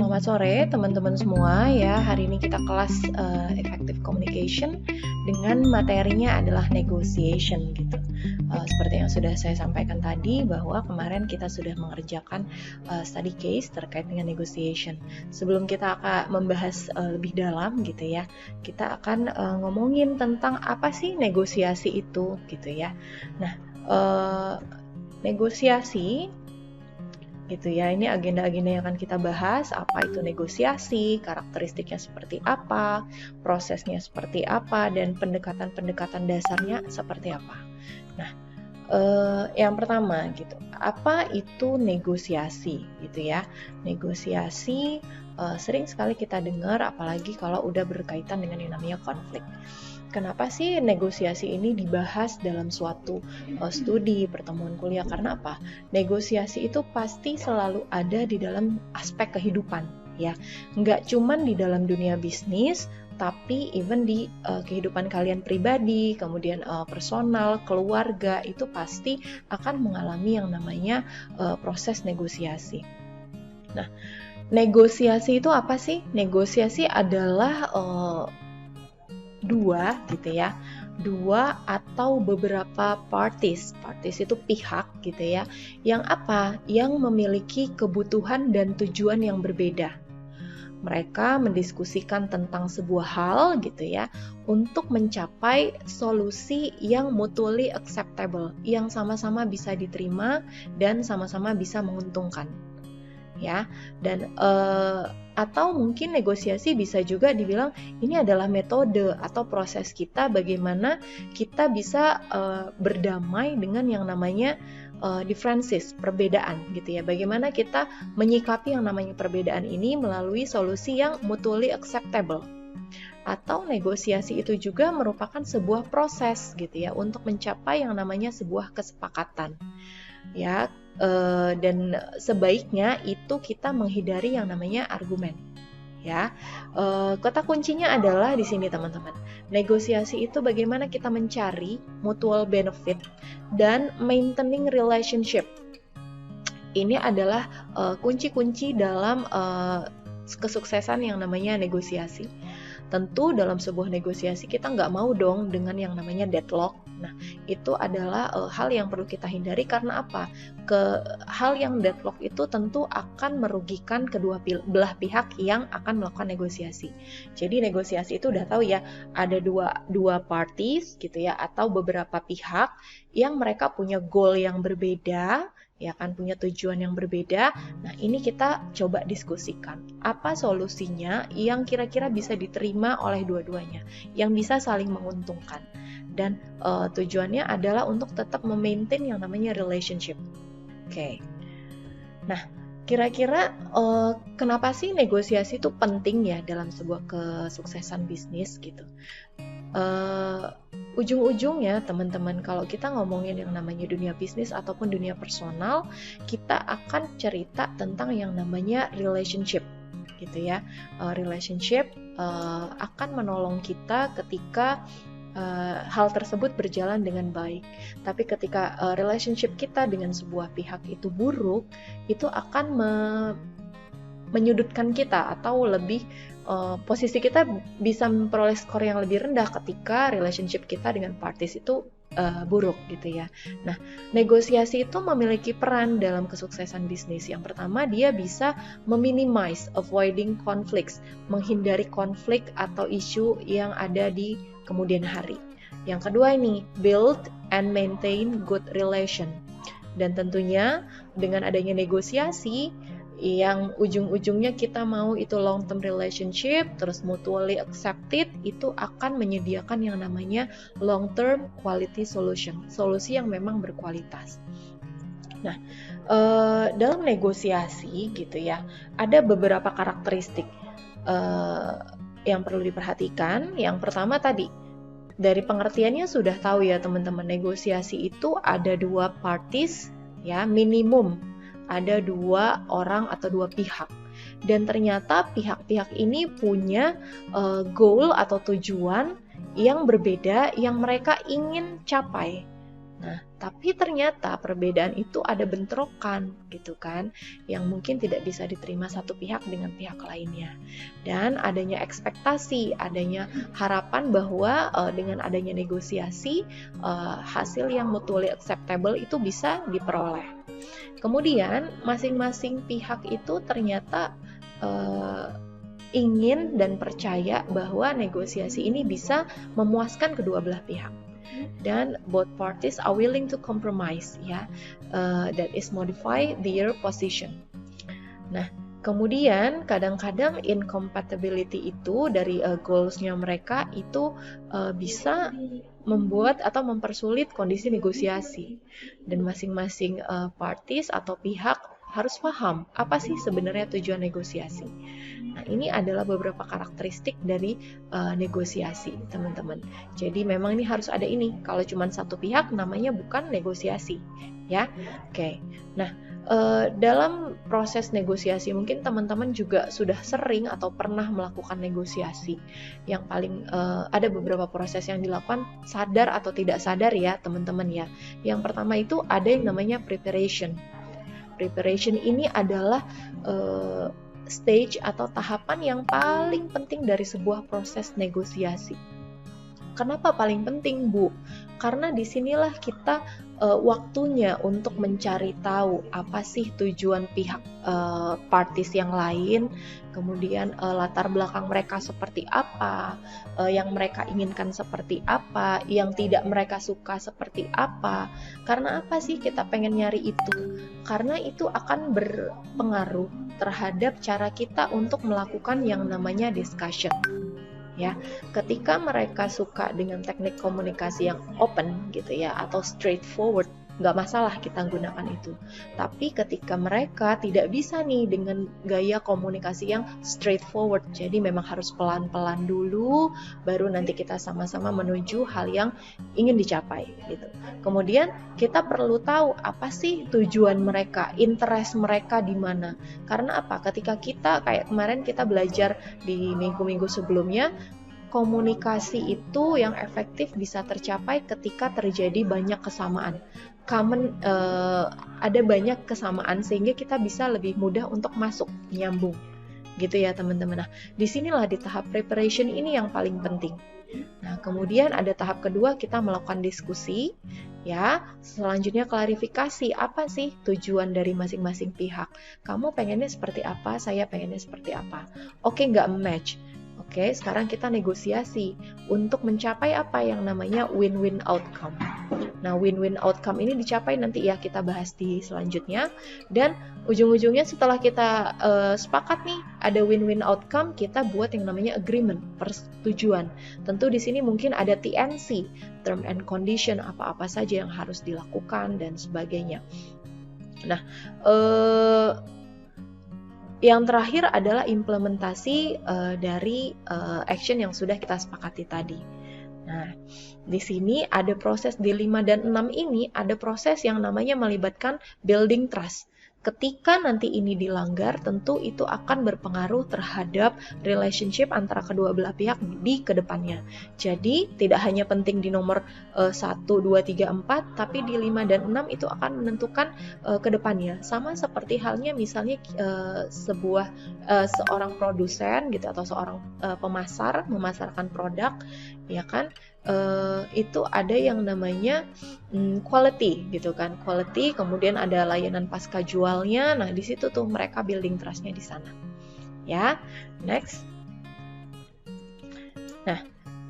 Selamat sore teman-teman semua ya. Hari ini kita kelas Effective Communication dengan materinya adalah negotiation gitu. Seperti yang sudah saya sampaikan tadi bahwa kemarin kita sudah mengerjakan study case terkait dengan negotiation. Sebelum kita akan membahas lebih dalam gitu ya, kita akan ngomongin tentang apa sih negosiasi itu gitu ya. Nah, negosiasi gitu ya, ini agenda-agenda yang akan kita bahas, apa itu negosiasi, karakteristiknya seperti apa, prosesnya seperti apa, dan pendekatan-pendekatan dasarnya seperti apa. Nah, yang pertama gitu, apa itu negosiasi gitu ya. Negosiasi sering sekali kita dengar, apalagi kalau udah berkaitan dengan yang namanya konflik. Kenapa sih negosiasi ini dibahas dalam suatu studi, pertemuan kuliah? Karena apa? Negosiasi itu pasti selalu ada di dalam aspek kehidupan, ya. Nggak cuman di dalam dunia bisnis, tapi even di kehidupan kalian pribadi, kemudian personal, keluarga, itu pasti akan mengalami yang namanya proses negosiasi. Nah, negosiasi itu apa sih? Negosiasi adalah dua atau beberapa parties itu pihak gitu ya, yang memiliki kebutuhan dan tujuan yang berbeda. Mereka mendiskusikan tentang sebuah hal gitu ya, untuk mencapai solusi yang mutually acceptable, yang sama-sama bisa diterima dan sama-sama bisa menguntungkan ya. Dan atau mungkin negosiasi bisa juga dibilang ini adalah metode atau proses kita bagaimana kita bisa berdamai dengan yang namanya differences, perbedaan gitu ya. Bagaimana kita menyikapi yang namanya perbedaan ini melalui solusi yang mutually acceptable. Atau negosiasi itu juga merupakan sebuah proses gitu ya, untuk mencapai yang namanya sebuah kesepakatan ya. Dan sebaiknya itu kita menghindari yang namanya argumen ya. Kata kuncinya adalah di sini teman-teman. Negosiasi itu bagaimana kita mencari mutual benefit dan maintaining relationship. Ini adalah kunci-kunci dalam kesuksesan yang namanya negosiasi. Tentu dalam sebuah negosiasi kita nggak mau dong dengan yang namanya deadlock. Nah, itu adalah hal yang perlu kita hindari. Karena apa? Hal yang deadlock itu tentu akan merugikan kedua belah pihak yang akan melakukan negosiasi. Jadi negosiasi itu udah tahu ya, ada dua parties gitu ya, atau beberapa pihak yang mereka punya goal yang berbeda, ya kan, punya tujuan yang berbeda. Nah, ini kita coba diskusikan. Apa solusinya yang kira-kira bisa diterima oleh dua-duanya, yang bisa saling menguntungkan. Dan tujuannya adalah untuk tetap memaintain yang namanya relationship. Oke. Nah, kira-kira kenapa sih negosiasi itu penting ya dalam sebuah kesuksesan bisnis gitu? Ujung-ujungnya teman-teman, kalau kita ngomongin yang namanya dunia bisnis ataupun dunia personal, kita akan cerita tentang yang namanya relationship gitu ya. Relationship akan menolong kita ketika hal tersebut berjalan dengan baik. Tapi ketika relationship kita dengan sebuah pihak itu buruk, itu akan menyudutkan kita, atau lebih posisi kita bisa memperoleh skor yang lebih rendah ketika relationship kita dengan parties itu buruk gitu ya. Nah, negosiasi itu memiliki peran dalam kesuksesan bisnis. Yang pertama, dia bisa meminimize, avoiding conflicts, menghindari konflik atau isu yang ada di kemudian hari. Yang kedua ini, build and maintain good relation. Dan tentunya dengan adanya negosiasi, yang ujung-ujungnya kita mau itu long term relationship, terus mutually accepted, itu akan menyediakan yang namanya long term quality solution, solusi yang memang berkualitas. Nah, dalam negosiasi gitu ya, ada beberapa karakteristik yang perlu diperhatikan. Yang pertama tadi, dari pengertiannya sudah tahu ya teman-teman, negosiasi itu ada dua parties ya, minimum ada dua orang atau dua pihak. Dan ternyata pihak-pihak ini punya goal atau tujuan yang berbeda yang mereka ingin capai. Nah, tapi ternyata perbedaan itu ada bentrokan gitu kan, yang mungkin tidak bisa diterima satu pihak dengan pihak lainnya. Dan adanya ekspektasi, adanya harapan bahwa dengan adanya negosiasi, hasil yang mutually acceptable itu bisa diperoleh. Kemudian masing-masing pihak itu ternyata ingin dan percaya bahwa negosiasi ini bisa memuaskan kedua belah pihak. Dan both parties are willing to compromise, ya, that is modify their position. Nah, kemudian kadang-kadang incompatibility itu dari goals-nya mereka itu bisa membuat atau mempersulit kondisi negosiasi. Dan masing-masing parties atau pihak harus paham apa sih sebenarnya tujuan negosiasi. Nah, ini adalah beberapa karakteristik dari negosiasi, teman-teman. Jadi memang ini harus ada ini. Kalau cuma satu pihak namanya bukan negosiasi, ya. Oke. Nah, dalam proses negosiasi mungkin teman-teman juga sudah sering atau pernah melakukan negosiasi. Yang paling ada beberapa proses yang dilakukan sadar atau tidak sadar ya, teman-teman ya. Yang pertama itu ada yang namanya preparation. Preparation ini adalah stage atau tahapan yang paling penting dari sebuah proses negosiasi. Kenapa paling penting, Bu? Karena disinilah kita waktunya untuk mencari tahu apa sih tujuan pihak parties yang lain, kemudian latar belakang mereka seperti apa, yang mereka inginkan seperti apa, yang tidak mereka suka seperti apa. Karena apa sih kita pengen nyari itu? Karena itu akan berpengaruh terhadap cara kita untuk melakukan yang namanya discussion. Ya, ketika mereka suka dengan teknik komunikasi yang open gitu ya, atau straightforward, nggak masalah kita gunakan itu. Tapi ketika mereka tidak bisa nih dengan gaya komunikasi yang straightforward, jadi memang harus pelan-pelan dulu, baru nanti kita sama-sama menuju hal yang ingin dicapai gitu. Kemudian kita perlu tahu apa sih tujuan mereka, interest mereka di mana. Karena apa? Ketika kita kayak kemarin kita belajar di minggu-minggu sebelumnya, komunikasi itu yang efektif bisa tercapai ketika terjadi banyak kesamaan. Ada banyak kesamaan sehingga kita bisa lebih mudah untuk masuk, nyambung. Gitu ya teman-teman. Nah, disinilah di tahap preparation ini yang paling penting. Nah, kemudian ada tahap kedua, kita melakukan diskusi. Ya, selanjutnya klarifikasi, apa sih tujuan dari masing-masing pihak? Kamu pengennya seperti apa, saya pengennya seperti apa. Oke, nggak match. Oke, sekarang kita negosiasi untuk mencapai apa yang namanya win-win outcome. Nah, win-win outcome ini dicapai nanti ya kita bahas di selanjutnya. Dan ujung-ujungnya setelah kita sepakat nih ada win-win outcome, kita buat yang namanya agreement, persetujuan. Tentu di sini mungkin ada TNC, term and condition, apa-apa saja yang harus dilakukan dan sebagainya. Nah, yang terakhir adalah implementasi dari action yang sudah kita sepakati tadi. Nah, di sini ada proses di 5 dan 6 ini, ada proses yang namanya melibatkan building trust. Ketika nanti ini dilanggar, tentu itu akan berpengaruh terhadap relationship antara kedua belah pihak di kedepannya. Jadi, tidak hanya penting di nomor 1, 2, 3, 4, tapi di 5 dan 6 itu akan menentukan kedepannya. Sama seperti halnya misalnya seorang produsen gitu atau seorang pemasar memasarkan produk, ya kan? Itu ada yang namanya quality gitu kan, quality, kemudian ada layanan pasca jualnya. Nah, di situ tuh mereka building trust-nya di sana. Ya, next. Nah,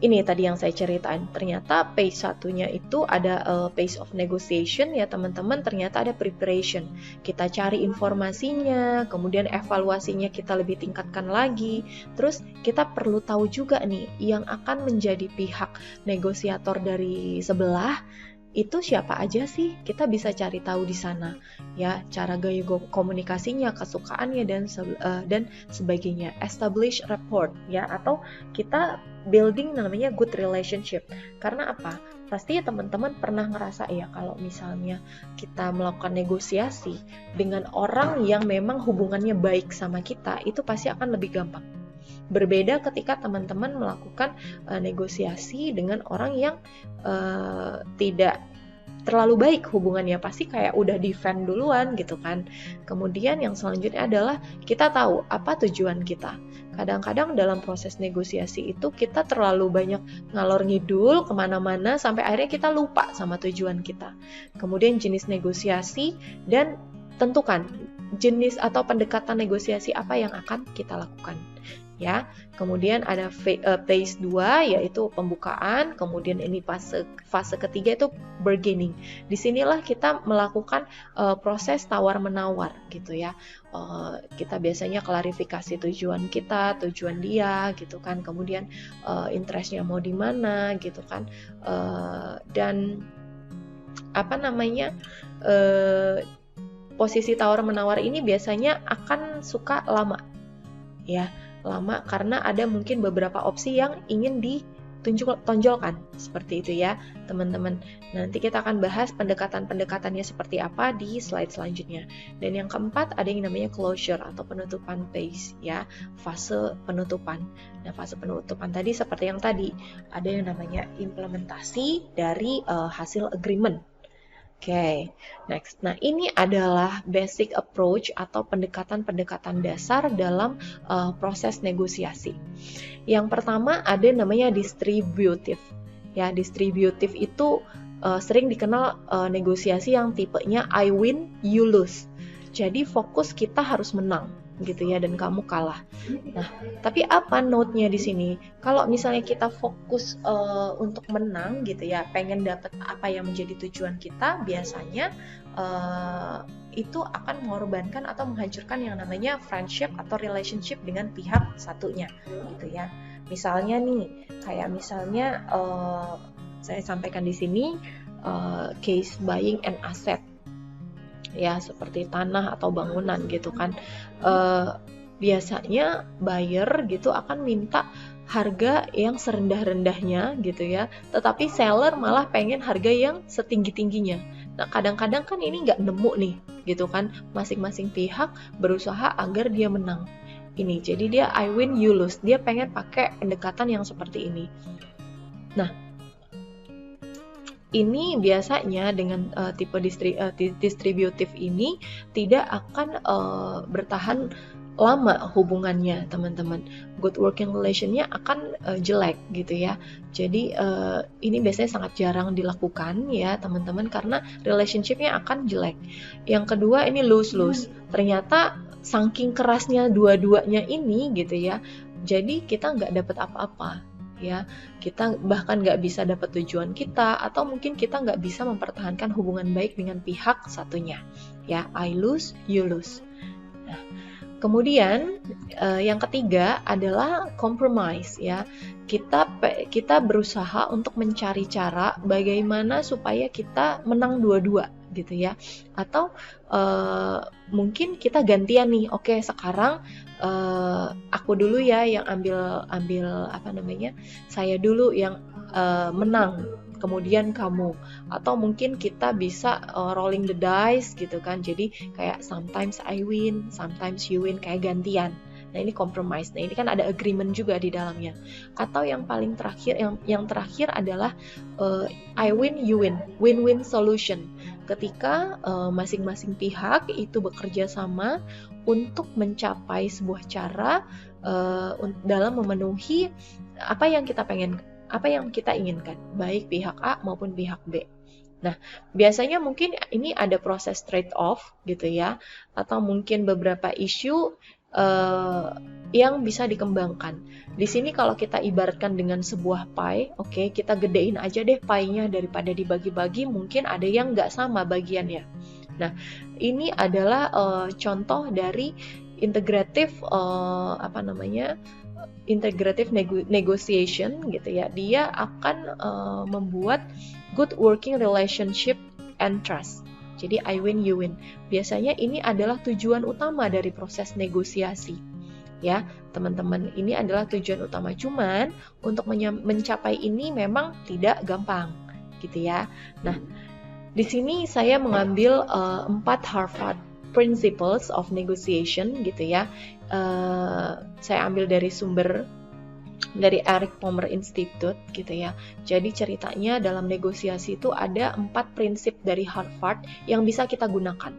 ini tadi yang saya ceritain. Ternyata phase satunya itu ada phase of negotiation ya teman-teman. Ternyata ada preparation. Kita cari informasinya, kemudian evaluasinya kita lebih tingkatkan lagi. Terus kita perlu tahu juga nih yang akan menjadi pihak negosiator dari sebelah itu siapa aja sih, kita bisa cari tahu di sana ya, cara gaya komunikasinya, kesukaannya dan sebagainya. Establish rapport ya, atau kita building namanya good relationship. Karena apa? Pasti teman-teman pernah ngerasa ya kalau misalnya kita melakukan negosiasi dengan orang yang memang hubungannya baik sama kita, itu pasti akan lebih gampang. Berbeda ketika teman-teman melakukan negosiasi dengan orang yang tidak terlalu baik hubungannya, pasti kayak udah defend duluan gitu kan. Kemudian yang selanjutnya adalah kita tahu apa tujuan kita. Kadang-kadang dalam proses negosiasi itu kita terlalu banyak ngalor ngidul kemana-mana sampai akhirnya kita lupa sama tujuan kita. Kemudian jenis negosiasi, dan tentukan jenis atau pendekatan negosiasi apa yang akan kita lakukan. Ya, kemudian ada phase 2 yaitu pembukaan, kemudian ini fase ketiga itu bargaining. Disinilah kita melakukan proses tawar-menawar gitu ya. Kita biasanya klarifikasi tujuan kita, tujuan dia gitu kan, kemudian interestnya mau di mana gitu kan, dan posisi tawar-menawar ini biasanya akan suka lama ya. Lama karena ada mungkin beberapa opsi yang ingin ditonjolkan seperti itu ya teman-teman. Nanti kita akan bahas pendekatan-pendekatannya seperti apa di slide selanjutnya. Dan yang keempat ada yang namanya closure atau penutupan phase ya, fase penutupan. Nah, fase penutupan tadi seperti yang tadi, ada yang namanya implementasi dari hasil agreement. Oke, next. Nah, ini adalah basic approach atau pendekatan-pendekatan dasar dalam proses negosiasi. Yang pertama ada namanya distributive. Ya, distributive itu sering dikenal negosiasi yang tipenya I win, you lose. Jadi fokus kita harus menang gitu ya, dan kamu kalah. Nah, tapi apa note-nya di sini? Kalau misalnya kita fokus untuk menang gitu ya, pengen dapat apa yang menjadi tujuan kita, biasanya itu akan mengorbankan atau menghancurkan yang namanya friendship atau relationship dengan pihak satunya gitu ya. Misalnya nih, kayak misalnya saya sampaikan di sini case buying an asset. Ya, seperti tanah atau bangunan gitu kan. Biasanya buyer gitu akan minta harga yang serendah-rendahnya gitu ya, tetapi seller malah pengen harga yang setinggi-tingginya. Nah, kadang-kadang kan ini nggak nemu nih gitu kan, masing-masing pihak berusaha agar dia menang. Ini jadi dia I win you lose, dia pengen pakai pendekatan yang seperti ini. Nah, ini biasanya dengan tipe distributif ini tidak akan bertahan lama hubungannya, teman-teman. Good working relation-nya akan jelek gitu ya. Jadi ini biasanya sangat jarang dilakukan ya, teman-teman, karena relationship-nya akan jelek. Yang kedua ini lose-lose. Ternyata saking kerasnya dua-duanya ini gitu ya, jadi kita nggak dapat apa-apa. Ya, kita bahkan nggak bisa dapat tujuan kita, atau mungkin kita nggak bisa mempertahankan hubungan baik dengan pihak satunya. Ya, I lose, you lose. Nah, kemudian yang ketiga adalah compromise. Ya, kita berusaha untuk mencari cara bagaimana supaya kita menang dua-dua gitu ya, atau mungkin kita gantian nih. Oke, sekarang aku dulu ya yang ambil saya dulu yang menang, kemudian kamu, atau mungkin kita bisa rolling the dice gitu kan, jadi kayak sometimes I win, sometimes you win, kayak gantian. Nah, ini compromise. Nah, ini kan ada agreement juga di dalamnya. Atau yang paling terakhir, yang terakhir adalah I win, you win, win-win solution. Ketika masing-masing pihak itu bekerja sama untuk mencapai sebuah cara dalam memenuhi apa yang kita inginkan, baik pihak A maupun pihak B. Nah, biasanya mungkin ini ada proses trade off gitu ya, atau mungkin beberapa isu yang bisa dikembangkan. Di sini kalau kita ibaratkan dengan sebuah pie, oke, kita gedein aja deh pie-nya daripada dibagi-bagi, mungkin ada yang nggak sama bagiannya. Nah, ini adalah contoh dari integrative negotiation gitu ya. Dia akan membuat good working relationship and trust. Jadi I win, you win. Biasanya ini adalah tujuan utama dari proses negosiasi. Ya, teman-teman, ini adalah tujuan utama. Cuman untuk mencapai ini memang tidak gampang, gitu ya. Nah, di sini saya mengambil 4 Harvard Principles of Negotiation, gitu ya. Saya ambil dari sumber dari Eric Palmer Institute gitu ya. Jadi ceritanya dalam negosiasi itu ada 4 prinsip dari Harvard yang bisa kita gunakan.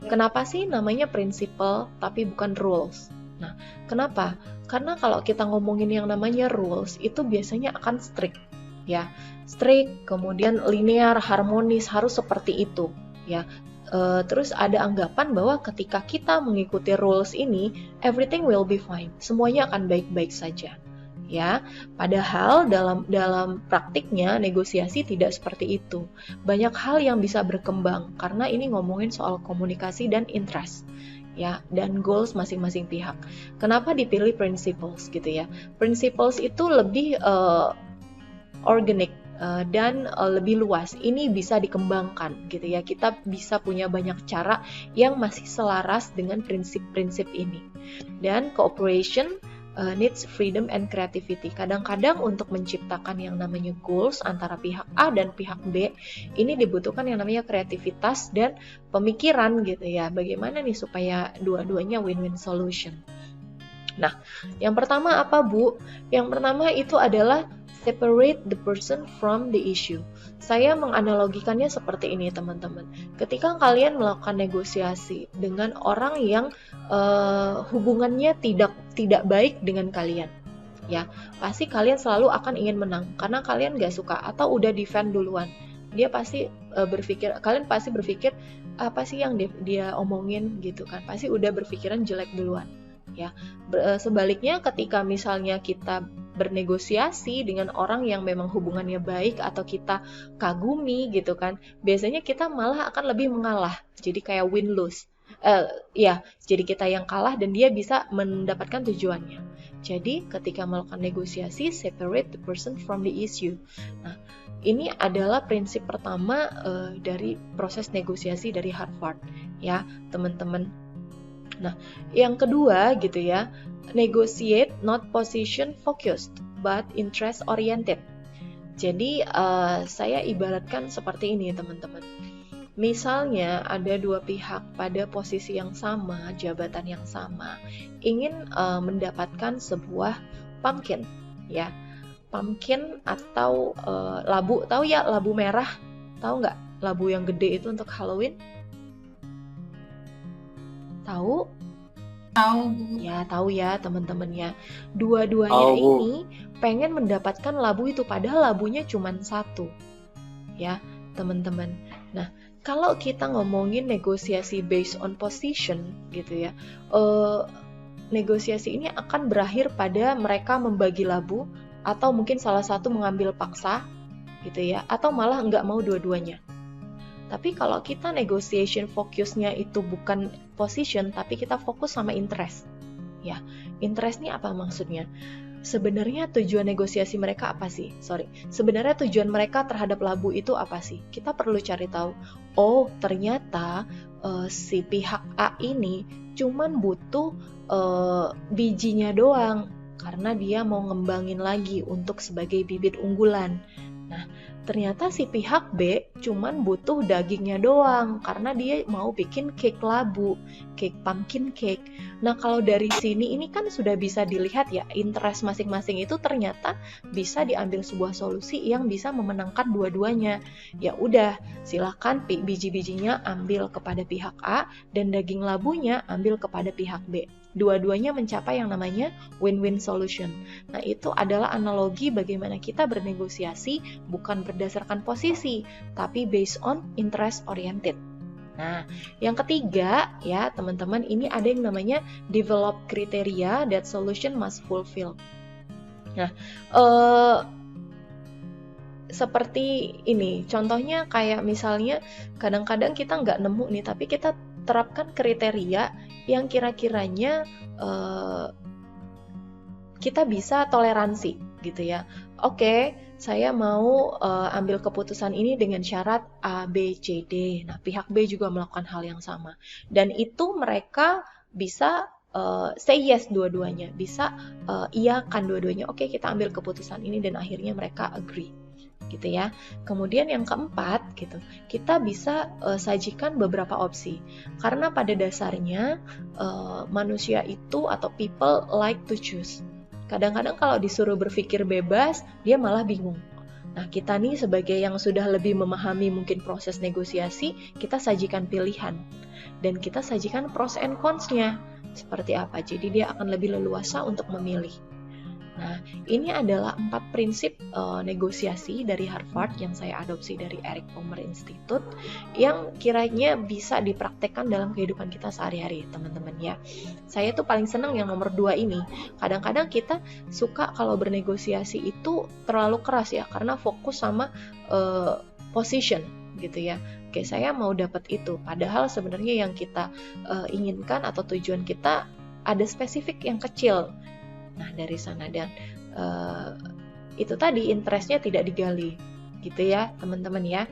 Kenapa sih namanya principle tapi bukan rules? Nah, kenapa? Karena kalau kita ngomongin yang namanya rules itu biasanya akan strict ya. Strict, kemudian linear, harmonis, harus seperti itu ya. Terus ada anggapan bahwa ketika kita mengikuti rules ini, everything will be fine. Semuanya akan baik-baik saja. Ya, padahal dalam praktiknya negosiasi tidak seperti itu. Banyak hal yang bisa berkembang karena ini ngomongin soal komunikasi dan interest. Ya, dan goals masing-masing pihak. Kenapa dipilih principles gitu ya? Principles itu lebih organik dan lebih luas. Ini bisa dikembangkan gitu ya. Kita bisa punya banyak cara yang masih selaras dengan prinsip-prinsip ini. Dan cooperation needs freedom and creativity. Kadang-kadang untuk menciptakan yang namanya goals antara pihak A dan pihak B, ini dibutuhkan yang namanya kreativitas dan pemikiran gitu ya. Bagaimana nih supaya dua-duanya win-win solution. Nah, yang pertama apa Bu? Yang pertama itu adalah separate the person from the issue. Saya menganalogikannya seperti ini teman-teman. Ketika kalian melakukan negosiasi dengan orang yang hubungannya tidak baik dengan kalian, ya pasti kalian selalu akan ingin menang karena kalian gak suka atau udah defend duluan. Dia pasti kalian pasti berpikir apa sih yang dia omongin gitu kan? Pasti udah berpikiran jelek duluan. Ya, sebaliknya ketika misalnya kita bernegosiasi dengan orang yang memang hubungannya baik atau kita kagumi gitu kan, biasanya kita malah akan lebih mengalah, jadi kayak win-lose. Jadi kita yang kalah dan dia bisa mendapatkan tujuannya. Jadi ketika melakukan negosiasi, separate the person from the issue. Nah, ini adalah prinsip pertama dari proses negosiasi dari Harvard, ya teman-teman. Nah, yang kedua gitu ya, negotiate not position focused but interest oriented. Jadi saya ibaratkan seperti ini teman-teman. Misalnya ada dua pihak pada posisi yang sama, jabatan yang sama, ingin mendapatkan sebuah pumpkin, ya, pumpkin atau labu. Tahu ya labu merah? Tahu nggak labu yang gede itu untuk Halloween? Tahu? Tahu, Bu. Ya, tahu ya teman-teman ya. Dua-duanya ini pengen mendapatkan labu itu, padahal labunya cuma satu. Ya, teman-teman. Nah, kalau kita ngomongin negosiasi based on position gitu ya, negosiasi ini akan berakhir pada mereka membagi labu, atau mungkin salah satu mengambil paksa gitu ya, atau malah nggak mau dua-duanya. Tapi kalau kita negotiation fokusnya itu bukan position, tapi kita fokus sama interest. Ya, interest ini apa maksudnya? Sebenarnya tujuan negosiasi mereka apa sih? Sebenarnya tujuan mereka terhadap labu itu apa sih? Kita perlu cari tahu. Oh, ternyata si pihak A ini cuman butuh bijinya doang, karena dia mau ngembangin lagi untuk sebagai bibit unggulan. Nah, ternyata si pihak B cuman butuh dagingnya doang karena dia mau bikin cake labu, cake pumpkin cake. Nah, kalau dari sini ini kan sudah bisa dilihat ya, interest masing-masing itu ternyata bisa diambil sebuah solusi yang bisa memenangkan dua-duanya. Ya udah, silakan biji-bijinya ambil kepada pihak A dan daging labunya ambil kepada pihak B. Dua-duanya mencapai yang namanya win-win solution. Nah, itu adalah analogi bagaimana kita bernegosiasi bukan berdasarkan posisi, tapi based on interest oriented. Nah, yang ketiga ya teman-teman, ini ada yang namanya develop criteria that solution must fulfill. Nah, seperti ini, contohnya kayak misalnya kadang-kadang kita nggak nemu nih, tapi kita terapkan kriteria yang kira-kiranya kita bisa toleransi gitu ya. Oke, saya mau ambil keputusan ini dengan syarat A, B, C, D. Nah, pihak B juga melakukan hal yang sama. Dan itu mereka bisa say yes dua-duanya, bisa iyakan dua-duanya. Oke, kita ambil keputusan ini dan akhirnya mereka agree. Gitu ya. Kemudian yang keempat gitu, kita bisa sajikan beberapa opsi. Karena pada dasarnya manusia itu atau people like to choose. Kadang-kadang kalau disuruh berpikir bebas, dia malah bingung. Nah, kita nih sebagai yang sudah lebih memahami mungkin proses negosiasi, kita sajikan pilihan. Dan kita sajikan pros and cons-nya. Seperti apa? Jadi dia akan lebih leluasa untuk memilih. Nah, ini adalah 4 prinsip negosiasi dari Harvard yang saya adopsi dari Eric Palmer Institute yang kiranya bisa dipraktekkan dalam kehidupan kita sehari-hari, teman-teman ya. Saya tuh paling senang yang nomor 2 ini. Kadang-kadang kita suka kalau bernegosiasi itu terlalu keras ya, karena fokus sama position gitu ya. Oke, saya mau dapat itu. Padahal sebenarnya yang kita inginkan atau tujuan kita ada spesifik yang kecil. Nah, dari sana dan itu tadi interestnya tidak digali, gitu ya, teman-teman ya.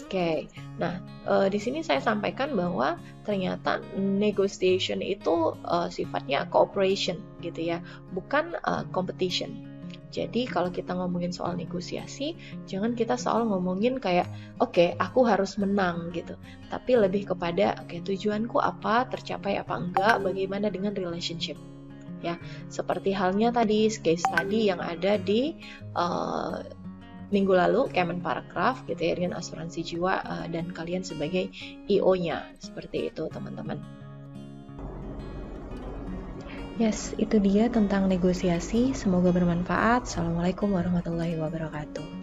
Oke, nah di sini saya sampaikan bahwa ternyata negotiation itu sifatnya cooperation, gitu ya, bukan competition. Jadi kalau kita ngomongin soal negosiasi, jangan kita soal ngomongin kayak, oke, aku harus menang gitu. Tapi lebih kepada, oke, tujuanku apa, tercapai apa enggak, bagaimana dengan relationship. Ya, seperti halnya tadi case study yang ada di minggu lalu Kemenparekraf gitu ya, dengan asuransi jiwa dan kalian sebagai IO-nya, seperti itu teman-teman. Yes, itu dia tentang negosiasi. Semoga bermanfaat. Assalamualaikum warahmatullahi wabarakatuh.